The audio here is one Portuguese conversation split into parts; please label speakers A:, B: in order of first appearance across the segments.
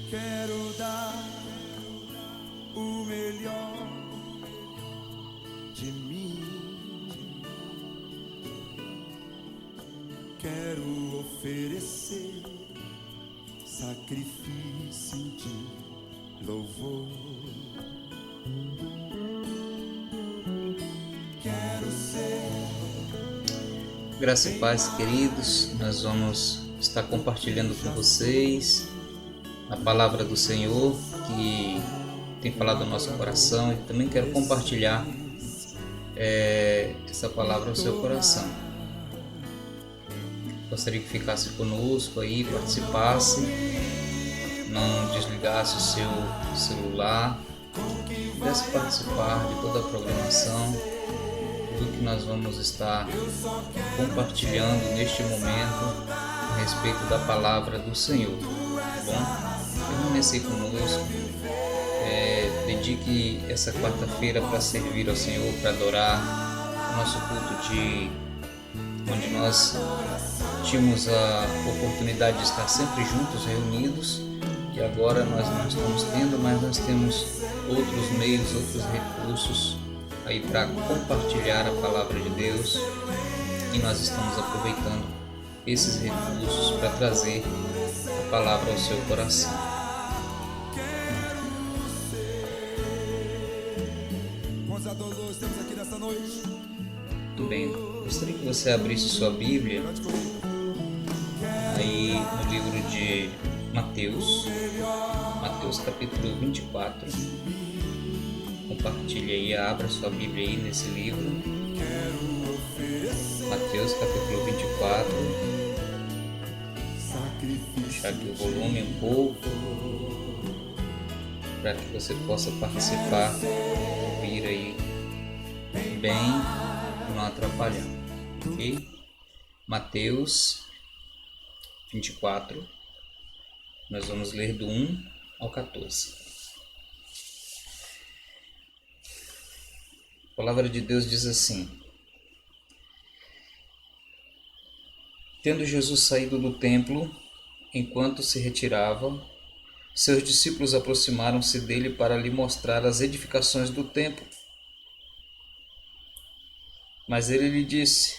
A: Quero dar o melhor de mim. Quero oferecer sacrifício de louvor. Quero ser.
B: Graça e paz, queridos. Nós vamos estar compartilhando com vocês a palavra do Senhor que tem falado no nosso coração, e também quero compartilhar essa palavra ao seu coração. Gostaria que ficasse conosco aí, participasse, não desligasse o seu celular, pudesse participar de toda a programação, do que nós vamos estar compartilhando neste momento a respeito da palavra do Senhor, tá bom? Permanece conosco, dedique essa quarta-feira para servir ao Senhor, para adorar o nosso culto onde nós tínhamos a oportunidade de estar sempre juntos, reunidos, e agora nós não estamos tendo, mas nós temos outros meios, outros recursos aí para compartilhar a palavra de Deus, e nós estamos aproveitando esses recursos para trazer a palavra ao seu coração. Muito bem, gostaria que você abrisse sua Bíblia aí no livro de Mateus capítulo 24. Compartilhe aí, abra sua Bíblia aí nesse livro. Mateus capítulo 24. Deixar aqui o volume um pouco para que você possa participar, ouvir aí bem, não atrapalhar, ok? Mateus 24, nós vamos ler do 1 ao 14. A palavra de Deus diz assim: Tendo Jesus saído do templo, enquanto se retirava, seus discípulos aproximaram-se dele para lhe mostrar as edificações do templo. Mas ele lhe disse: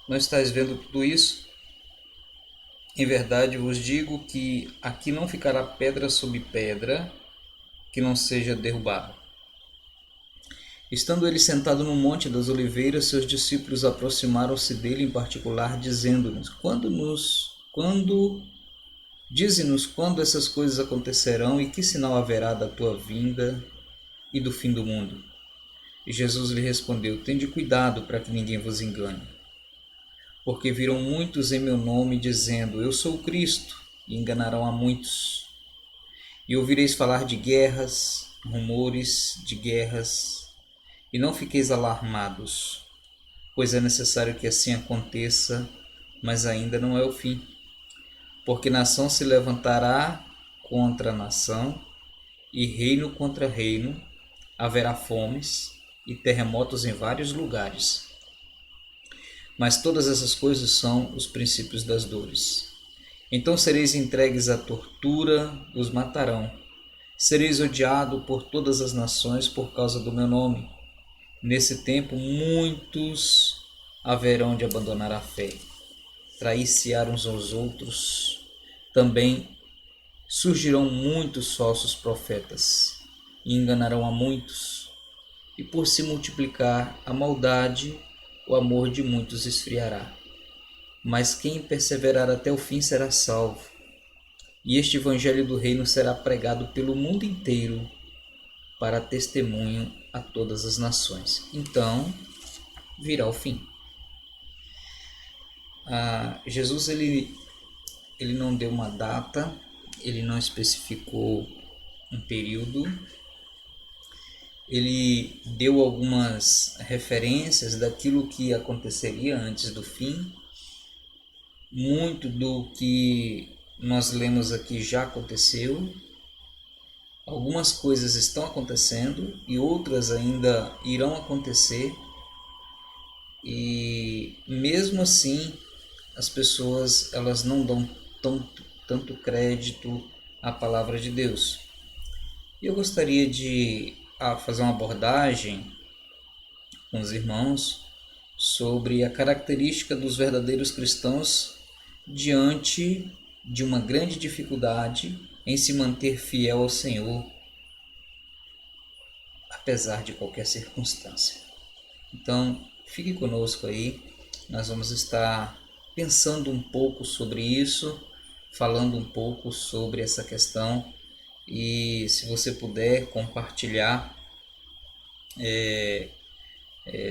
B: Não estais vendo tudo isso? Em verdade vos digo que aqui não ficará pedra sobre pedra que não seja derrubada. Estando ele sentado no Monte das Oliveiras, seus discípulos aproximaram-se dele em particular, dizendo-nos: Dize-nos quando essas coisas acontecerão e que sinal haverá da tua vinda e do fim do mundo? E Jesus lhe respondeu: Tende cuidado para que ninguém vos engane. Porque viram muitos em meu nome dizendo: Eu sou o Cristo, e enganarão a muitos. E ouvireis falar de guerras, rumores de guerras, e não fiqueis alarmados, pois é necessário que assim aconteça, mas ainda não é o fim. Porque nação se levantará contra nação, e reino contra reino, haverá fomes e terremotos em vários lugares. Mas todas essas coisas são os princípios das dores. Então sereis entregues à tortura, os matarão. Sereis odiado por todas as nações por causa do meu nome. Nesse tempo muitos haverão de abandonar a fé, trair-se-ão uns aos outros. Também surgirão muitos falsos profetas e enganarão a muitos. E por se multiplicar a maldade, o amor de muitos esfriará. Mas quem perseverar até o fim será salvo. E este evangelho do reino será pregado pelo mundo inteiro para testemunho a todas as nações. Então virá o fim. Jesus ele não deu uma data, ele não especificou um período. Ele deu algumas referências daquilo que aconteceria antes do fim. Muito do que nós lemos aqui já aconteceu. Algumas coisas estão acontecendo e outras ainda irão acontecer, e mesmo assim as pessoas elas não dão tanto crédito à palavra de Deus. E eu gostaria de fazer uma abordagem com os irmãos sobre a característica dos verdadeiros cristãos diante de uma grande dificuldade em se manter fiel ao Senhor, apesar de qualquer circunstância. Então, fique conosco aí, nós vamos estar pensando um pouco sobre isso, falando um pouco sobre essa questão, e se você puder compartilhar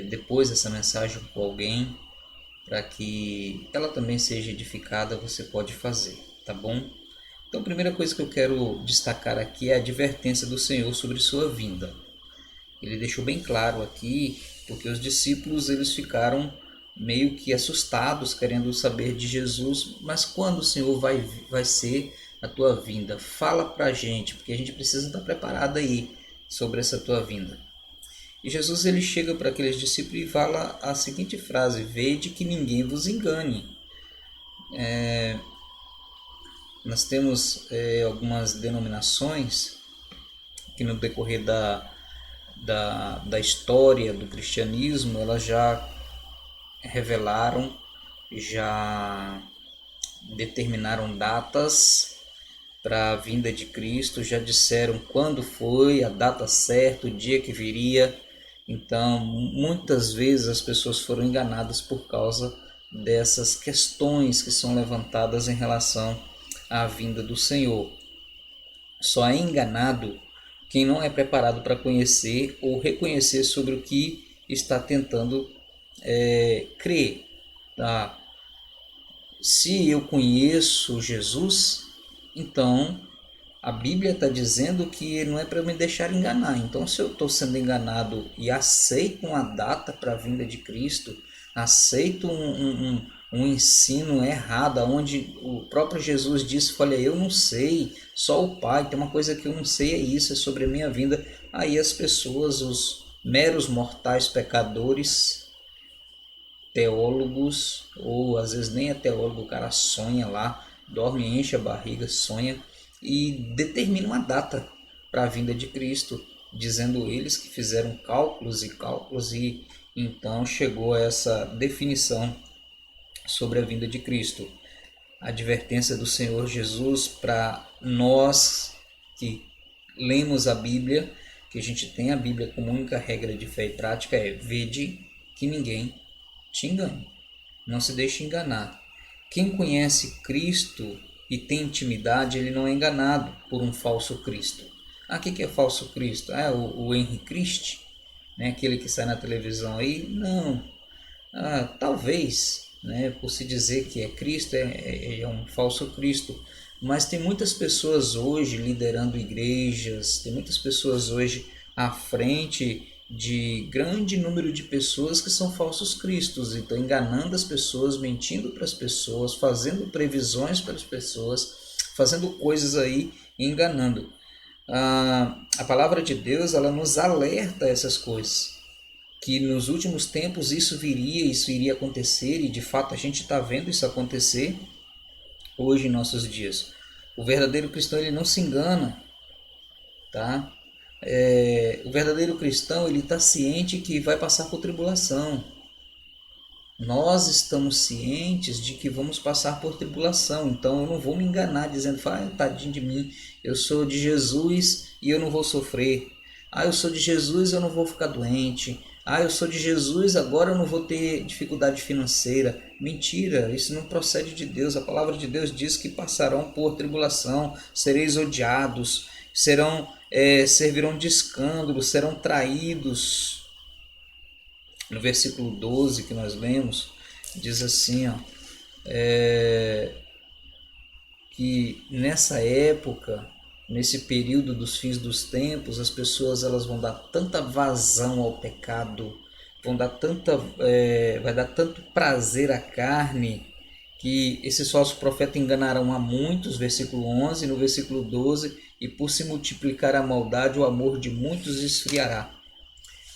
B: depois essa mensagem com alguém, para que ela também seja edificada, você pode fazer, tá bom? Então, a primeira coisa que eu quero destacar aqui é a advertência do Senhor sobre sua vinda. Ele deixou bem claro aqui, porque os discípulos eles ficaram meio que assustados, querendo saber de Jesus, mas quando o Senhor vai ser a tua vinda? Fala para a gente, porque a gente precisa estar preparado aí sobre essa tua vinda. E Jesus ele chega para aqueles discípulos e fala a seguinte frase: vede que ninguém vos engane. Nós temos algumas denominações que no decorrer da história do cristianismo elas já revelaram, já determinaram datas para a vinda de Cristo, já disseram quando foi, a data certa, o dia que viria. Então, muitas vezes as pessoas foram enganadas por causa dessas questões que são levantadas em relação à vinda do Senhor. Só é enganado quem não é preparado para conhecer ou reconhecer sobre o que está tentando crer. Tá? Se eu conheço Jesus, então a Bíblia está dizendo que não é para me deixar enganar. Então, se eu estou sendo enganado e aceito uma data para a vinda de Cristo, aceito um ensino errado, onde o próprio Jesus disse: olha, eu não sei, só o Pai, tem uma coisa que eu não sei, é isso, é sobre a minha vinda. Aí as pessoas, os meros mortais pecadores, teólogos, ou às vezes nem é teólogo, o cara sonha lá, dorme, enche a barriga, sonha e determina uma data para a vinda de Cristo, dizendo eles que fizeram cálculos e cálculos e então chegou a essa definição sobre a vinda de Cristo. A advertência do Senhor Jesus para nós que lemos a Bíblia, que a gente tem a Bíblia como única regra de fé e prática, é: vede que ninguém te engane, não se deixe enganar. Quem conhece Cristo e tem intimidade, ele não é enganado por um falso Cristo. O que é falso Cristo? O Henry Christ, né? Aquele que sai na televisão aí? Não. Talvez, né, por se dizer que é Cristo, é um falso Cristo. Mas tem muitas pessoas hoje liderando igrejas, tem muitas pessoas hoje à frente de grande número de pessoas que são falsos cristos e estão enganando as pessoas, mentindo para as pessoas, fazendo previsões para as pessoas, fazendo coisas aí e enganando. A palavra de Deus ela nos alerta a essas coisas, que nos últimos tempos isso iria acontecer, e de fato a gente está vendo isso acontecer hoje em nossos dias. O verdadeiro cristão ele não se engana, tá? O verdadeiro cristão ele está ciente que vai passar por tribulação. Nós estamos cientes de que vamos passar por tribulação, então eu não vou me enganar dizendo: tadinho de mim, eu sou de Jesus e eu não vou sofrer. Eu sou de Jesus e eu não vou ficar doente. Eu sou de Jesus, agora eu não vou ter dificuldade financeira. Mentira, isso não procede de Deus. A palavra de Deus diz que passarão por tribulação, sereis odiados, servirão de escândalo, serão traídos. No versículo 12 que nós lemos, diz assim, que nessa época, nesse período dos fins dos tempos, as pessoas elas vão dar tanta vazão ao pecado, vai dar tanto prazer à carne, que esses falsos profetas enganarão a muitos, versículo 11, no versículo 12, e por se multiplicar a maldade, o amor de muitos esfriará.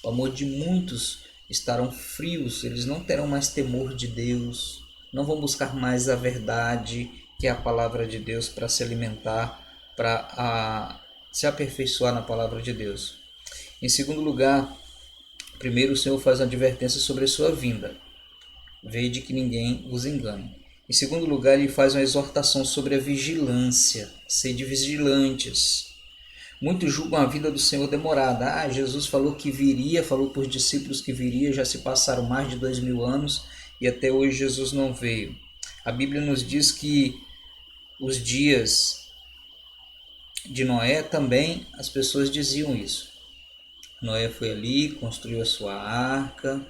B: O amor de muitos estarão frios, eles não terão mais temor de Deus, não vão buscar mais a verdade, que é a palavra de Deus, para se alimentar, para se aperfeiçoar na palavra de Deus. Em segundo lugar, primeiro o Senhor faz uma advertência sobre a sua vinda. Vede que ninguém vos engane. Em segundo lugar, ele faz uma exortação sobre a vigilância. Sede vigilantes. Muitos julgam a vinda do Senhor demorada. Jesus falou que viria, falou para os discípulos que viria, já se passaram mais de 2000 anos e até hoje Jesus não veio. A Bíblia nos diz que os dias de Noé também as pessoas diziam isso. Noé foi ali, construiu a sua arca,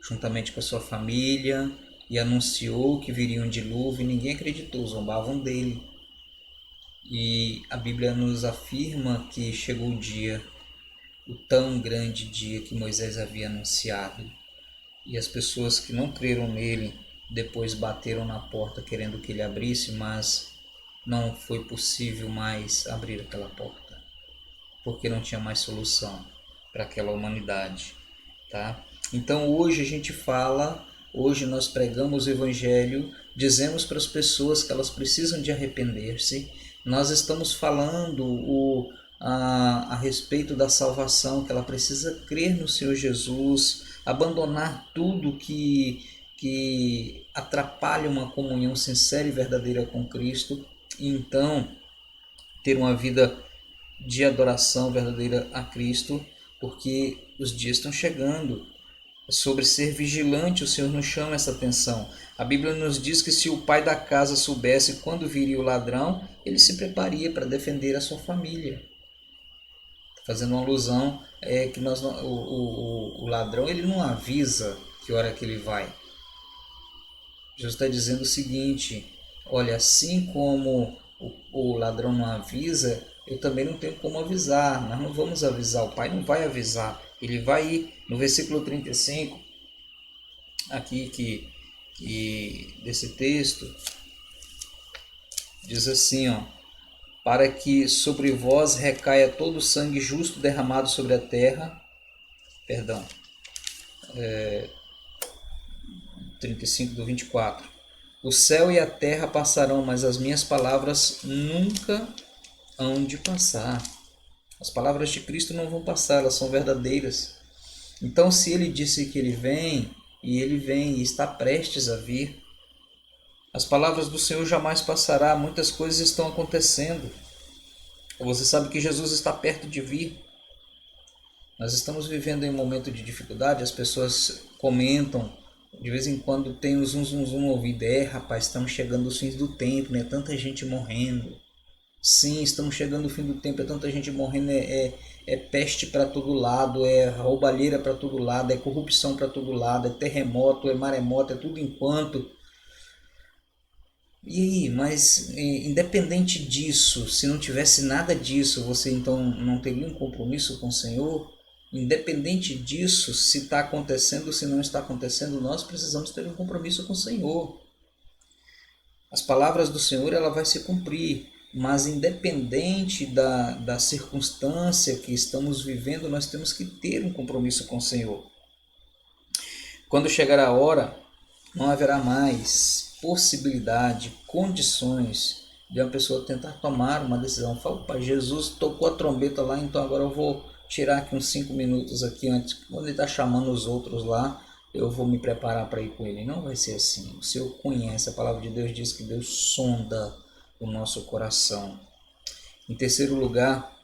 B: juntamente com a sua família, e anunciou que viria um dilúvio, e ninguém acreditou, zombavam dele. E a Bíblia nos afirma que chegou o dia, o tão grande dia que Moisés havia anunciado, e as pessoas que não creram nele depois bateram na porta querendo que ele abrisse, mas não foi possível mais abrir aquela porta, porque não tinha mais solução para aquela humanidade, tá? Então hoje a gente fala, hoje nós pregamos o Evangelho, dizemos para as pessoas que elas precisam de arrepender-se. Nós estamos falando a respeito da salvação, que ela precisa crer no Senhor Jesus, abandonar tudo que atrapalha uma comunhão sincera e verdadeira com Cristo, e então ter uma vida de adoração verdadeira a Cristo, porque os dias estão chegando. Sobre ser vigilante, o Senhor nos chama essa atenção. A Bíblia nos diz que se o pai da casa soubesse quando viria o ladrão, ele se prepararia para defender a sua família. Fazendo uma alusão que o ladrão ele não avisa que hora que ele vai. Jesus está dizendo o seguinte: olha, assim como o ladrão não avisa, eu também não tenho como avisar. Nós não vamos avisar, o pai não vai avisar. Ele vai ir no versículo 35, aqui que desse texto, diz assim, ó: para que sobre vós recaia todo o sangue justo derramado sobre a terra, 35 do 24. O céu e a terra passarão, mas as minhas palavras nunca hão de passar. As palavras de Cristo não vão passar, elas são verdadeiras. Então, se ele disse que ele vem e está prestes a vir, as palavras do Senhor jamais passará. Muitas coisas estão acontecendo. Você sabe que Jesus está perto de vir. Nós estamos vivendo em um momento de dificuldade, as pessoas comentam, de vez em quando tem o zum no ouvido: rapaz, estamos chegando aos fins do tempo, né? Tanta gente morrendo. Sim, estamos chegando ao fim do tempo, é tanta gente morrendo, é peste para todo lado, é roubalheira para todo lado, é corrupção para todo lado, é terremoto, é maremoto, é tudo enquanto. E aí, mas independente disso, se não tivesse nada disso, você então não teria um compromisso com o Senhor? Independente disso, se está acontecendo ou se não está acontecendo, nós precisamos ter um compromisso com o Senhor. As palavras do Senhor, ela vai se cumprir. Mas independente da circunstância que estamos vivendo, nós temos que ter um compromisso com o Senhor. Quando chegar a hora, não haverá mais possibilidade, condições de uma pessoa tentar tomar uma decisão. Fala: pai, Jesus tocou a trombeta lá, então agora eu vou tirar aqui uns 5 minutos aqui antes, quando ele está chamando os outros lá, eu vou me preparar para ir com ele. Não vai ser assim. O Senhor conhece, a palavra de Deus diz que Deus sonda o nosso coração. Em terceiro lugar,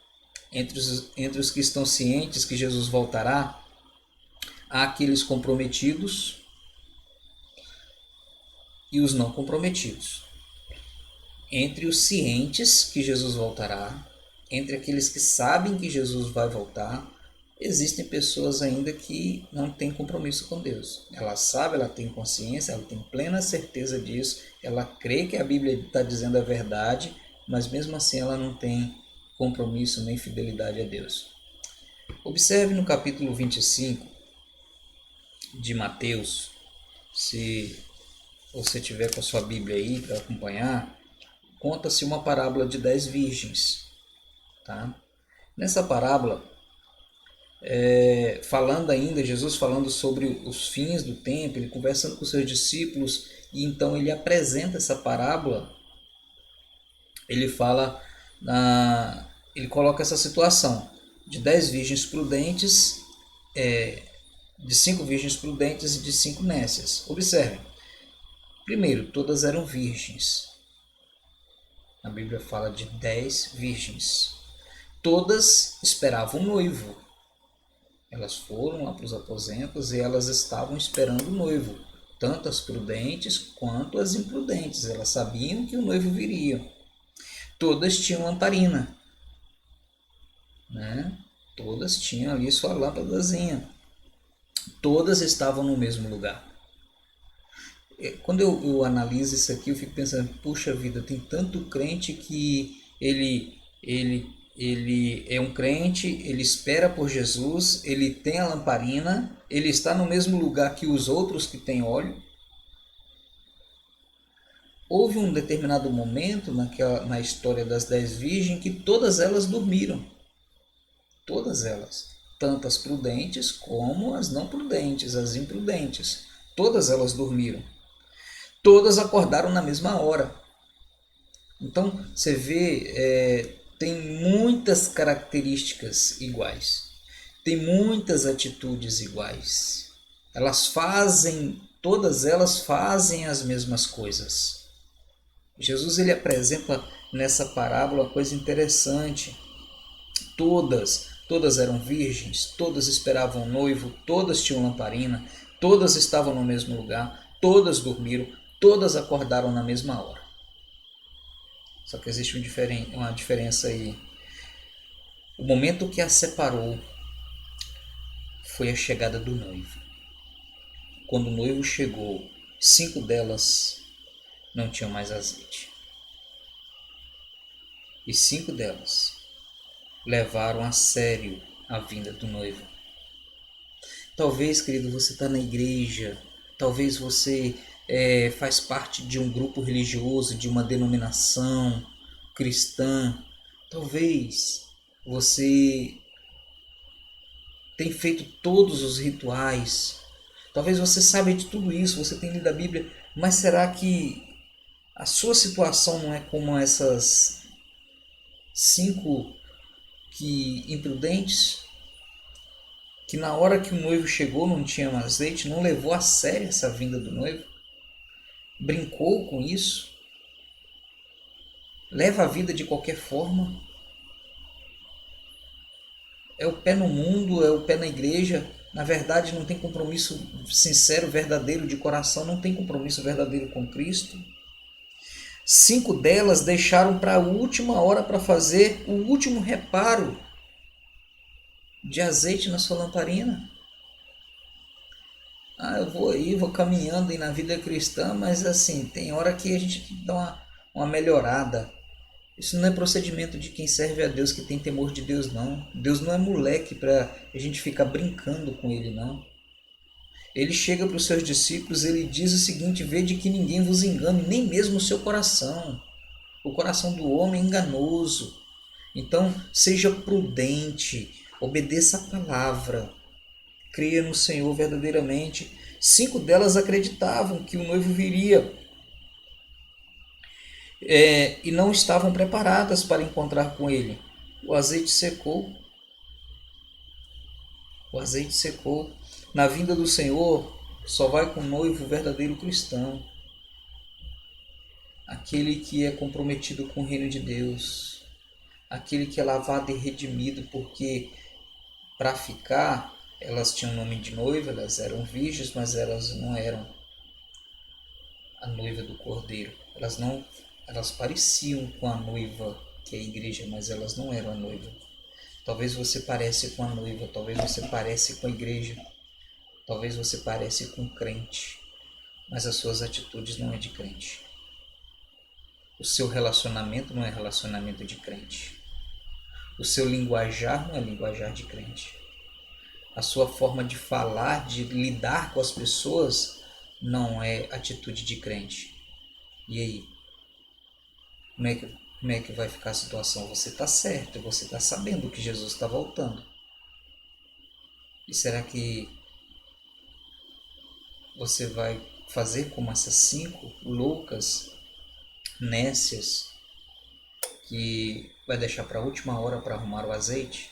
B: entre os que estão cientes que Jesus voltará, há aqueles comprometidos e os não comprometidos. Entre os cientes que Jesus voltará, entre aqueles que sabem que Jesus vai voltar, existem pessoas ainda que não têm compromisso com Deus. Ela sabe, ela tem consciência, ela tem plena certeza disso, ela crê que a Bíblia está dizendo a verdade, mas mesmo assim ela não tem compromisso nem fidelidade a Deus. Observe no capítulo 25 de Mateus, se você tiver com a sua Bíblia aí para acompanhar, conta-se uma parábola de 10 virgens. Tá? Nessa parábola, falando ainda, Jesus falando sobre os fins do tempo, ele conversando com seus discípulos, e então ele apresenta essa parábola, ele fala, ele coloca essa situação de 10 virgens prudentes, de 5 virgens prudentes e de 5 nécias. Observem, primeiro, todas eram virgens. A Bíblia fala de 10 virgens. Todas esperavam o noivo. Elas foram lá para os aposentos e elas estavam esperando o noivo, tanto as prudentes quanto as imprudentes. Elas sabiam que o noivo viria. Todas tinham lamparina, né? Todas tinham ali sua lâmpadazinha. Todas estavam no mesmo lugar. Quando eu analiso isso aqui, eu fico pensando, puxa vida, tem tanto crente que ele é um crente, ele espera por Jesus, ele tem a lamparina, ele está no mesmo lugar que os outros que têm óleo. Houve um determinado momento na história das 10 virgens que todas elas dormiram. Todas elas. Tanto as prudentes como as não prudentes, as imprudentes. Todas elas dormiram. Todas acordaram na mesma hora. Então, você vê, tem muitas características iguais. Tem muitas atitudes iguais. Todas elas fazem as mesmas coisas. Jesus ele apresenta nessa parábola uma coisa interessante. Todas eram virgens, todas esperavam o noivo, todas tinham lamparina, todas estavam no mesmo lugar, todas dormiram, todas acordaram na mesma hora. Só que existe uma diferença aí. O momento que as separou foi a chegada do noivo. Quando o noivo chegou, 5 delas não tinham mais azeite. E 5 delas levaram a sério a vinda do noivo. Talvez, querido, você está na igreja, talvez você faz parte de um grupo religioso, de uma denominação cristã, talvez você tenha feito todos os rituais, talvez você saiba de tudo isso, você tem lido a Bíblia, mas será que a sua situação não é como essas 5 imprudentes? Que na hora que o noivo chegou não tinha mais azeite, não levou a sério essa vinda do noivo, brincou com isso, leva a vida de qualquer forma, é o pé no mundo, é o pé na igreja, na verdade não tem compromisso sincero, verdadeiro de coração, não tem compromisso verdadeiro com Cristo. 5 delas deixaram para a última hora para fazer o último reparo de azeite na sua lamparina. Eu vou caminhando aí na vida cristã, mas assim, tem hora que a gente dá uma melhorada. Isso não é procedimento de quem serve a Deus, que tem temor de Deus, não. Deus não é moleque para a gente ficar brincando com Ele, não. Ele chega para os seus discípulos, ele diz o seguinte: vede que ninguém vos engane, nem mesmo o seu coração. O coração do homem é enganoso. Então, seja prudente, obedeça a palavra, creia no Senhor verdadeiramente. 5 delas acreditavam que o noivo viria e não estavam preparadas para encontrar com ele. O azeite secou. O azeite secou. Na vinda do Senhor, só vai com o noivo verdadeiro cristão. Aquele que é comprometido com o reino de Deus. Aquele que é lavado e redimido, porque para ficar, elas tinham nome de noiva, elas eram virgens, mas elas não eram a noiva do Cordeiro. Elas pareciam com a noiva, que é a igreja, mas elas não eram a noiva. Talvez você pareça com a noiva, talvez você pareça com a igreja, talvez você pareça com o crente, mas as suas atitudes não é de crente. O seu relacionamento não é relacionamento de crente. O seu linguajar não é linguajar de crente. A sua forma de falar, de lidar com as pessoas, não é atitude de crente. E aí? Como é que vai ficar a situação? Você está certo, você está sabendo que Jesus está voltando. E será que você vai fazer como essas 5 loucas, nécias, que vai deixar para a última hora para arrumar o azeite?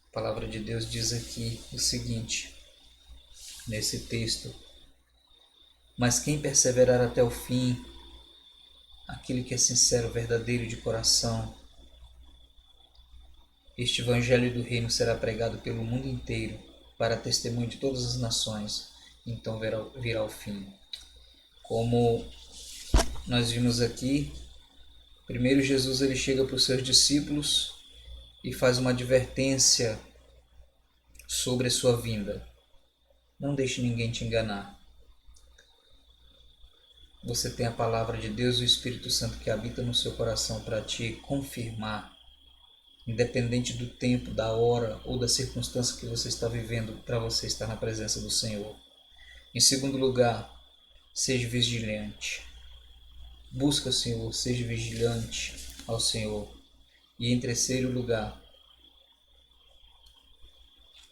B: A palavra de Deus diz aqui o seguinte, nesse texto: mas quem perseverar até o fim, aquele que é sincero, verdadeiro de coração, este evangelho do reino será pregado pelo mundo inteiro, para testemunho de todas as nações, então virá o fim. Como nós vimos aqui, primeiro Jesus ele chega para os seus discípulos e faz uma advertência sobre a sua vinda. Não deixe ninguém te enganar. Você tem a palavra de Deus e o Espírito Santo que habita no seu coração para te confirmar, independente do tempo, da hora ou da circunstância que você está vivendo, para você estar na presença do Senhor. Em segundo lugar, seja vigilante. Busca o Senhor, seja vigilante ao Senhor. E em terceiro lugar,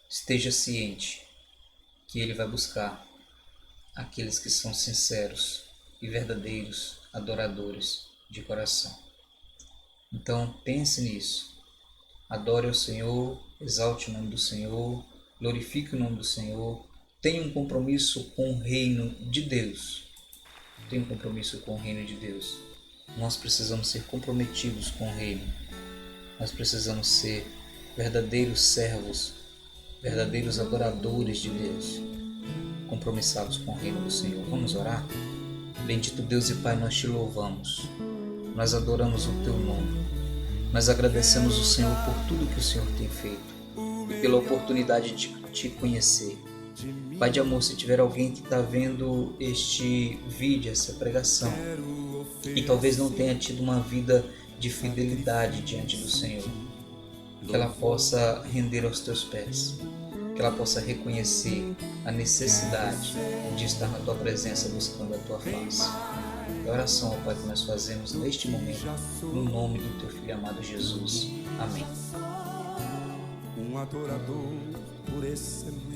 B: esteja ciente que Ele vai buscar aqueles que são sinceros e verdadeiros adoradores de coração. Então pense nisso. Adore ao Senhor, exalte o nome do Senhor, glorifique o nome do Senhor. Tenha um compromisso com o reino de Deus. Tenha um compromisso com o reino de Deus. Nós precisamos ser comprometidos com o reino. Nós precisamos ser verdadeiros servos, verdadeiros adoradores de Deus, compromissados com o reino do Senhor. Vamos orar? Bendito Deus e Pai, nós te louvamos. Nós adoramos o teu nome. Nós agradecemos o Senhor por tudo que o Senhor tem feito e pela oportunidade de te conhecer. Pai de amor, se tiver alguém que está vendo este vídeo, essa pregação, e talvez não tenha tido uma vida de fidelidade diante do Senhor, que ela possa render aos teus pés, que ela possa reconhecer a necessidade de estar na tua presença buscando a tua face. É a oração, ó Pai, que nós fazemos neste momento, no nome do teu Filho amado Jesus. Amém.
A: Um adorador por excelência.